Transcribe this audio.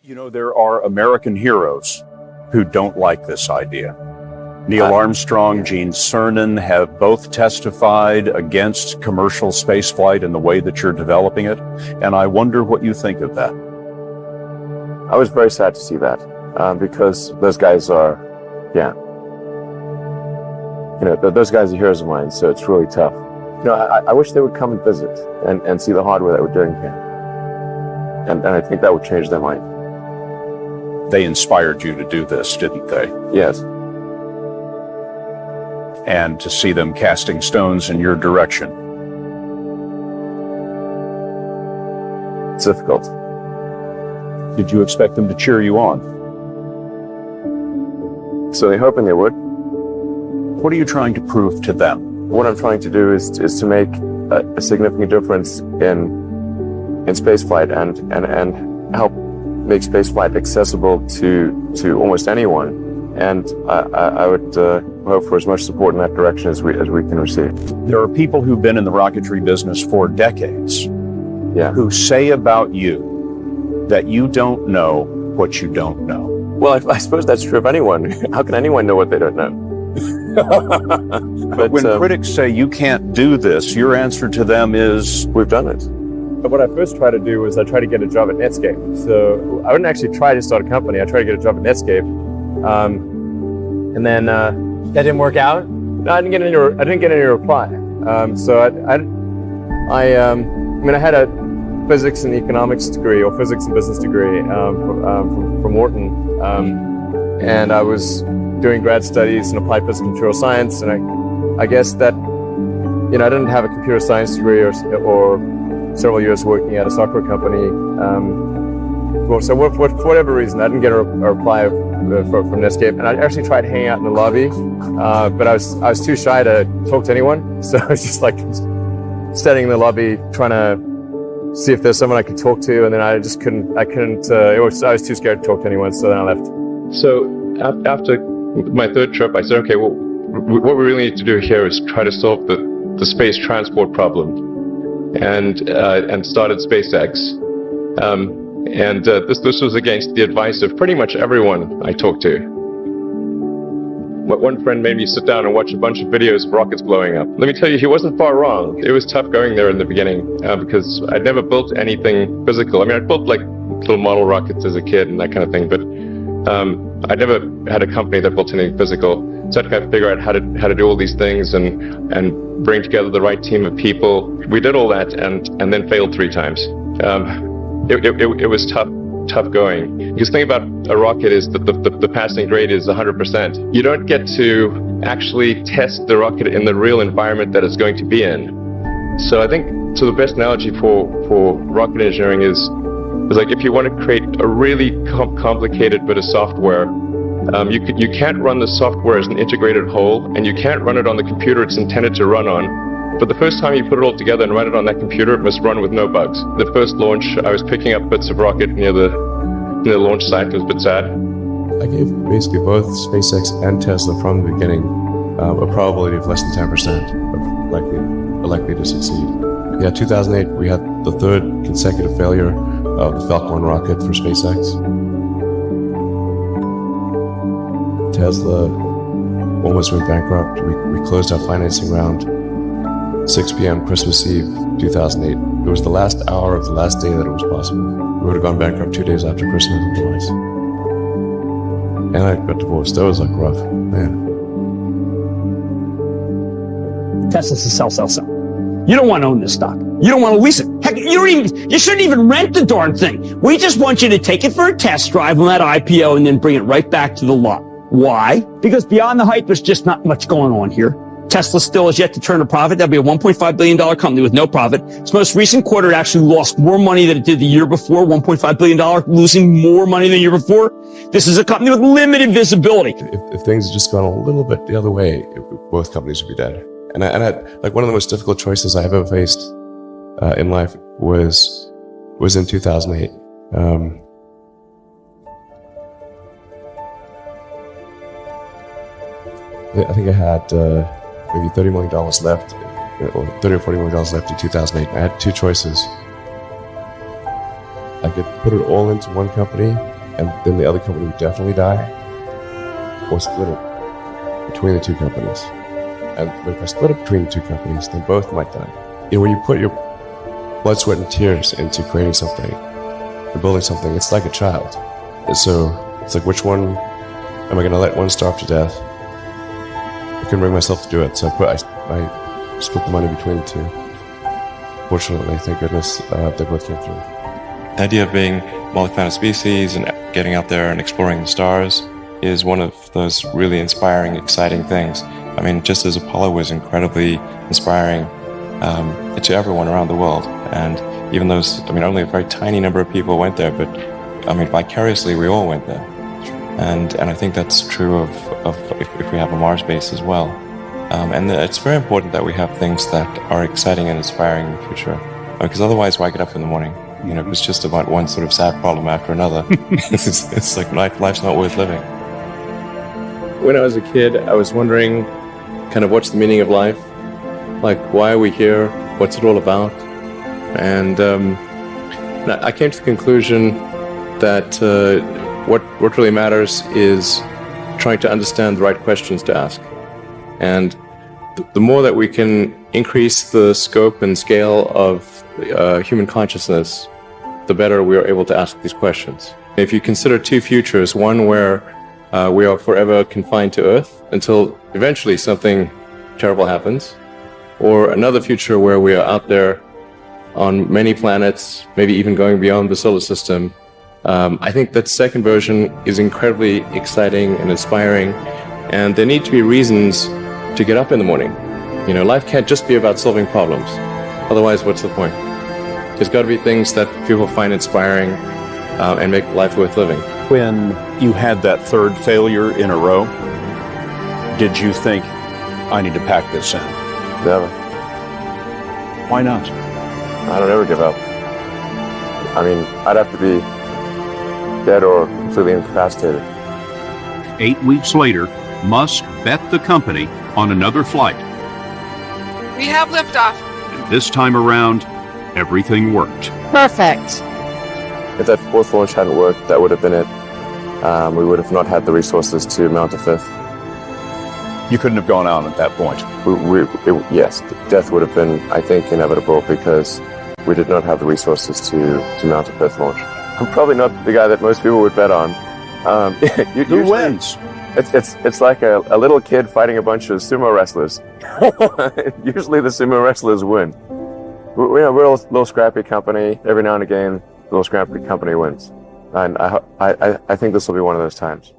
You know, there are American heroes who don't like this idea. Neil Armstrong, Gene Cernan have both testified against commercial spaceflight in the way that you're developing it, and I wonder what you think of that. I was very sad to see that, because those guys are, those guys are heroes of mine, so it's really tough. I wish they would come and visit and see the hardware that we're doing here. And I think that would change their mind. They inspired you to do this, didn't they? Yes. And to see them casting stones in your direction. It's difficult. Did you expect them to cheer you on? So they're hoping they would. What are you trying to prove to them? What I'm trying to do is to make a significant difference in spaceflight and help make spaceflight accessible to almost anyone. And I would hope for as much support in that direction as we can receive. There are people who've been in the rocketry business for decades who say about you that you don't know what you don't know. Well, I suppose that's true of anyone. How can anyone know what they don't know? But when critics say you can't do this, your answer to them is, we've done it. But what I first tried to do was I tried to get a job at Netscape. So I didn't actually try to start a company. I tried to get a job at Netscape. And then that didn't work out. No, I didn't get any reply. So I had a physics and economics degree, or physics and business degree from Wharton. And I was doing grad studies in applied physics and material science. And I guess that, I didn't have a computer science degree or several years working at a software company. So for whatever reason, I didn't get a reply from Netscape, and I actually tried hanging out in the lobby, but I was too shy to talk to anyone. So I was just like standing in the lobby trying to see if there's someone I could talk to, and then I just couldn't. I was too scared to talk to anyone, so then I left. So after my third trip, I said, okay, well, what we really need to do here is try to solve the space transport problem. And started SpaceX. This was against the advice of pretty much everyone I talked to. One friend made me sit down and watch a bunch of videos of rockets blowing up. Let me tell you, he wasn't far wrong. It was tough going there in the beginning because I'd never built anything physical. I mean, I'd built like little model rockets as a kid and that kind of thing, but I'd never had a company that built anything physical. So I had to kind of figure out how to do all these things and bring together the right team of people. We did all that and then failed 3 times. It was tough going. Because the thing about a rocket is that the passing grade is 100%. You don't get to actually test the rocket in the real environment that it's going to be in. So I think the best analogy for rocket engineering is like if you want to create a really complicated bit of software, you can't run the software as an integrated whole, and you can't run it on the computer it's intended to run on. But the first time you put it all together and run it on that computer, it must run with no bugs. The first launch, I was picking up bits of rocket near the launch site. It was a bit sad. I gave basically both SpaceX and Tesla from the beginning a probability of less than 10% of likely to succeed. Yeah, 2008, we had the 3rd consecutive failure of the Falcon 1 rocket for SpaceX. Tesla almost went bankrupt. We closed our financing round 6 p.m. Christmas Eve 2008. It was the last hour of the last day that it was possible. We would have gone bankrupt 2 days after Christmas otherwise. And I got divorced. That was like rough, man. Tesla's a sell. You don't want to own this stock. You don't want to lease it. Heck, you shouldn't even rent the darn thing. We just want you to take it for a test drive on that IPO and then bring it right back to the lot. Why? Because beyond the hype, there's just not much going on here. Tesla still has yet to turn a profit. That'll be a $1.5 billion company with no profit. Its most recent quarter, it actually lost more money than it did the year before, $1.5 billion, losing more money than the year before. This is a company with limited visibility. If things had just gone a little bit the other way, both companies would be dead. And I like one of the most difficult choices I've ever faced in life was in 2008. I think I had maybe $30 million left, or $30 or $40 million left in 2008. I had 2 choices. I could put it all into one company and then the other company would definitely die, or split it between the two companies. But if I split it between the two companies, then both might die. When you put your blood, sweat, and tears into creating something, or building something, it's like a child. So it's like, which one am I going to let one starve to death? I couldn't bring myself to do it, so I split the money between the two. Fortunately, thank goodness, they both came through. The idea of being multi-planet species and getting out there and exploring the stars is one of those really inspiring, exciting things. I mean, just as Apollo was incredibly inspiring to everyone around the world, and even those, I mean, only a very tiny number of people went there, but I mean, vicariously, we all went there. And I think that's true of if we have a Mars base as well. And it's very important that we have things that are exciting and inspiring in the future, because otherwise, why get up in the morning? You know, it's just about one sort of sad problem after another. It's like life's not worth living. When I was a kid, I was wondering kind of what's the meaning of life? Like, why are we here? What's it all about? And I came to the conclusion that what really matters is trying to understand the right questions to ask. And the more that we can increase the scope and scale of human consciousness, the better we are able to ask these questions. If you consider two futures, one where we are forever confined to Earth until eventually something terrible happens, or another future where we are out there on many planets, maybe even going beyond the solar system, I think that second version is incredibly exciting and inspiring, and there need to be reasons to get up in the morning. You know, life can't just be about solving problems. Otherwise, what's the point? There's got to be things that people find inspiring and make life worth living. When you had that third failure in a row, did you think, I need to pack this in? Never. Why not? I don't ever give up. I mean, I'd have to be dead or completely incapacitated. 8 weeks later, Musk bet the company on another flight. We have liftoff. And this time around, everything worked. Perfect. If that fourth launch hadn't worked, that would have been it. We would have not had the resources to mount a fifth. You couldn't have gone out at that point. Yes, death would have been, I think, inevitable because we did not have the resources to mount a fifth launch. I'm probably not the guy that most people would bet on. Who wins? It's like a little kid fighting a bunch of sumo wrestlers. Usually the sumo wrestlers win. We're a little scrappy company. Every now and again, the little scrappy company wins. And I think this will be one of those times.